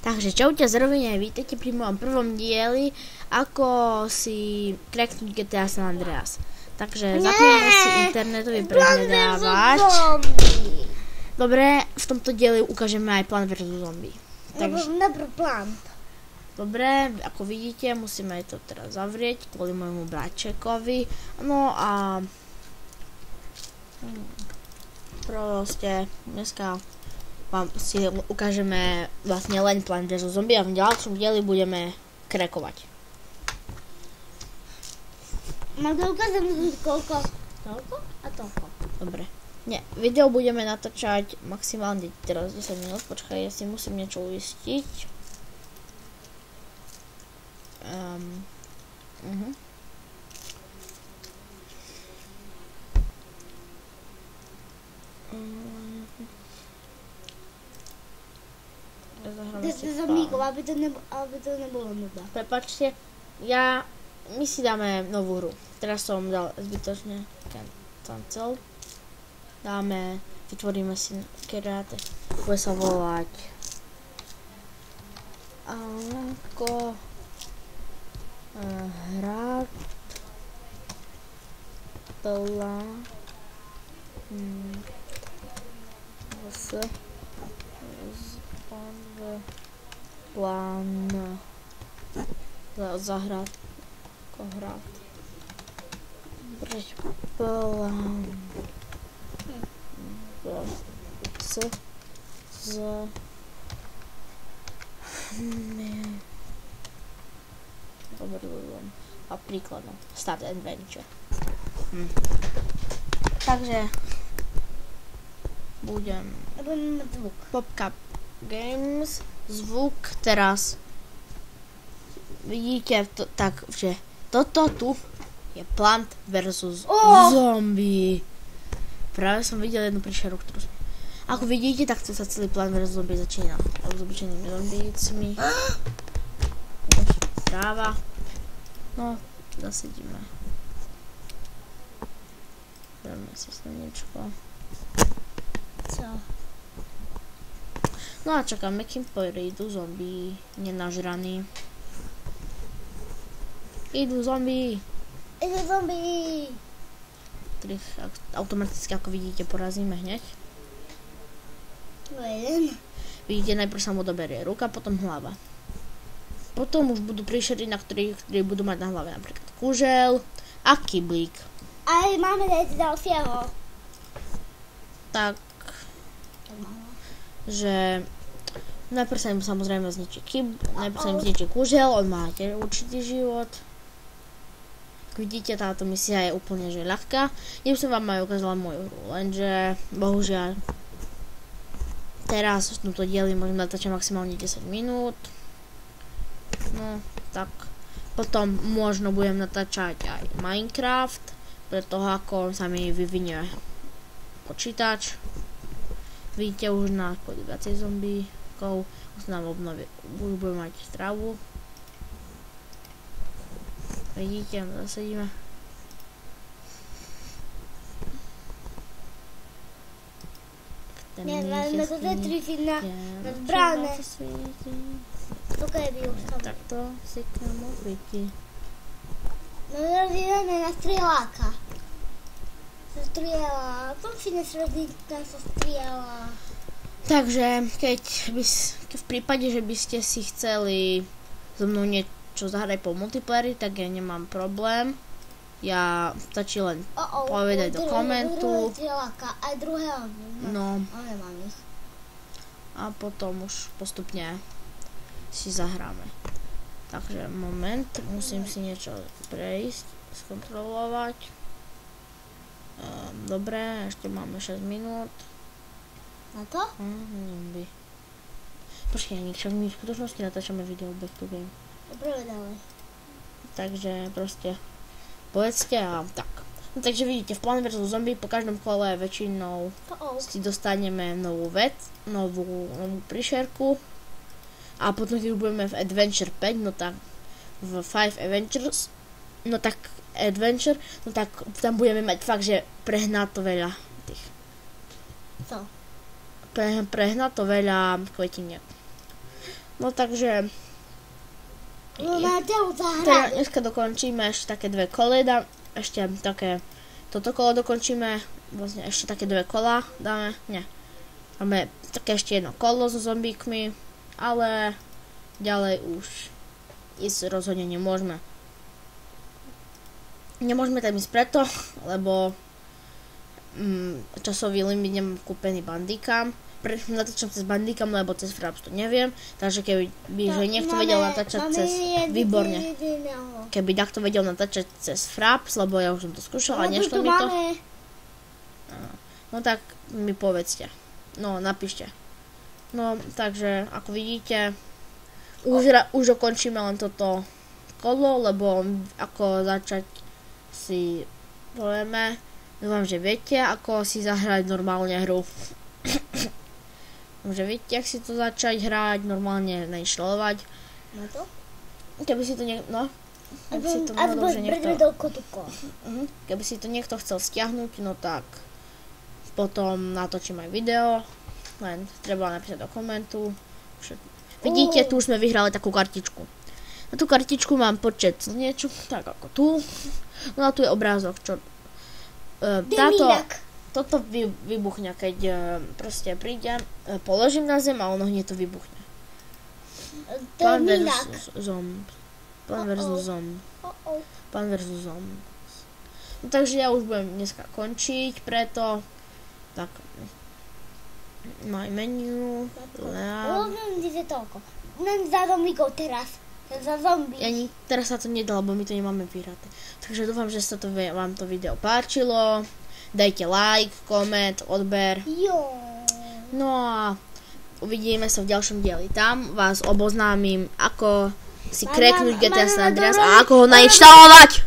Takže čaute zrovne, vítajte pri mojom prvom dieli, ako si kreknúť GTA San Andreas. Takže zapneme si internetový prehľadávač. Dobre, v tomto dieli ukážeme aj Plant vs Zombie. Takže, dobre, ako vidíte, musíme to teraz zavrieť kvôli môjmu bratčekovi. No a proste dneska vám si ukážeme vlastne len Plant vs Zombie a v ďalšom dieli budeme krekovať. Mám to ukázať koľko? Toľko a toľko. Dobre. Nie, video budeme natáčať maximálne teraz 10 minút. Počkaj, ja si musím niečo uistiť. Aby to nebolo nuda. Prepáčte, my si dáme novú hru. Teraz som dal zbytočne cancel. Vytvoríme si kreáte. Bude sa volať ako hrať plán zahrať ako hrať plán a príkladom Start Adventure. Takže budem mať zvuk. PopCap Games zvuk teraz vidíte takže toto tu je Plant vs Zombie. Práve som videl jednu príšeru, ktorú som... Ako vidíte, tak sa celý Plant vs Zombie začína s obyčajnými zombícmi. Tráva. No, zasedíme. Dáme si slnečko. Co? No a čakáme, kým prídu zombie nenažraní. Idú zombie! Idú zombie! Ktorých automaticky, ako vidíte, porazíme hneď. Vidíte, najprv sa mu doberie ruka, potom hlava. Potom už budú príšery, ktorí budú mať na hlave napríklad kužel a kyblík. Aj máme dať ďalšieho. Tak, že najprv sa im samozrejme zničí kužel, on má tiež určitý život. Vidíte, táto misia je úplne že ľahká. Ja som vám aj ukázala moju hru, lenže bohužiaľ teraz v tomto dieli môžem natáčať maximálne 10 minút. No, tak potom možno budem natáčať aj Minecraft, pre toho ako sa mi vyvinie počítač. Vidíte, už nás pôjde viacej zombíkov, už nám už budeme mať stravu. Vidíte, zasedíme. Máme to zatrifiť na zbrané. Toľko je vyústav. Takto si k nám oblíky. No rozdielame na strieľáka. To si nesrozdielá sa strieľa. Takže, v prípade, že by ste si chceli so mnou niečo zahrať po multiplayeri, tak ja nemám problém. Ja stačí len povedať do komentu. Aj druhého. No. A potom už postupne si zahráme. Takže moment, musím si niečo prejsť, skontrolovať. Dobre, ešte máme 6 minút. Na to? Počkej, my v skutočnosti natáčame video Back to Game. Dobre, dávaj. Takže proste povedzte a tak. No takže vidíte, v Plant vs Zombie po každom kole väčšinou si dostaneme novú príšerku. A potom keď budeme v Adventure 5, no tak v 5 Adventures, no tak Adventure, no tak tam budeme mať fakt, že prehnato veľa tých. Co? Prehnato veľa kvetiniek. No takže teda dneska dokončíme ešte také 2 koleda, ešte také toto kolo dokončíme, vlastne ešte také 2 kola dáme, nie. Máme také ešte 1 kolo so zombíkmi, ale ďalej už ísť rozhodne nemôžeme. Nemôžeme tam ísť preto, lebo časový limit nemám kúpený bandikám. Natáčam cez bandikám, lebo cez Fraps to neviem. Takže keby že niekto vedel natáčať cez... Výborne. Keby takto vedel natáčať cez Fraps, lebo ja už som to skúšala a nešlo mi to. No tak mi povedzte. No, napíšte. No, takže ako vidíte, už dokončíme len toto kolo, lebo ako začať si povieme. Dúfam, že viete, ako si zahrať normálne hru. Že viete, jak si to začať hrať, normálne nainštalovať. Na to? Keby si to niekto... Keby si to niekto chcel stiahnuť, no tak potom natočím aj video. Len treba napísať do komentu. Vidíte, tu už sme vyhrali takú kartičku. Na tú kartičku mám počet niečo, tak ako tu. No a tu je obrázok, čo... Toto vybuchne, keď proste prídem, položím na zem a ono hneď to vybuchne. Pán versus zomb. Pán versus zomb. No takže ja už budem dneska končiť, preto tak my menu Za zombíkov teraz. Za zombí. Teraz sa to nedá, lebo my to nemáme vyhraté. Takže dúfam, že sa vám to video páčilo. Dajte like, koment, odber. Jo. No a uvidíme sa v ďalšom dieli. Tam vás oboznámim, ako si kreknúť GTA San Andreas a ako ho nainštalovať.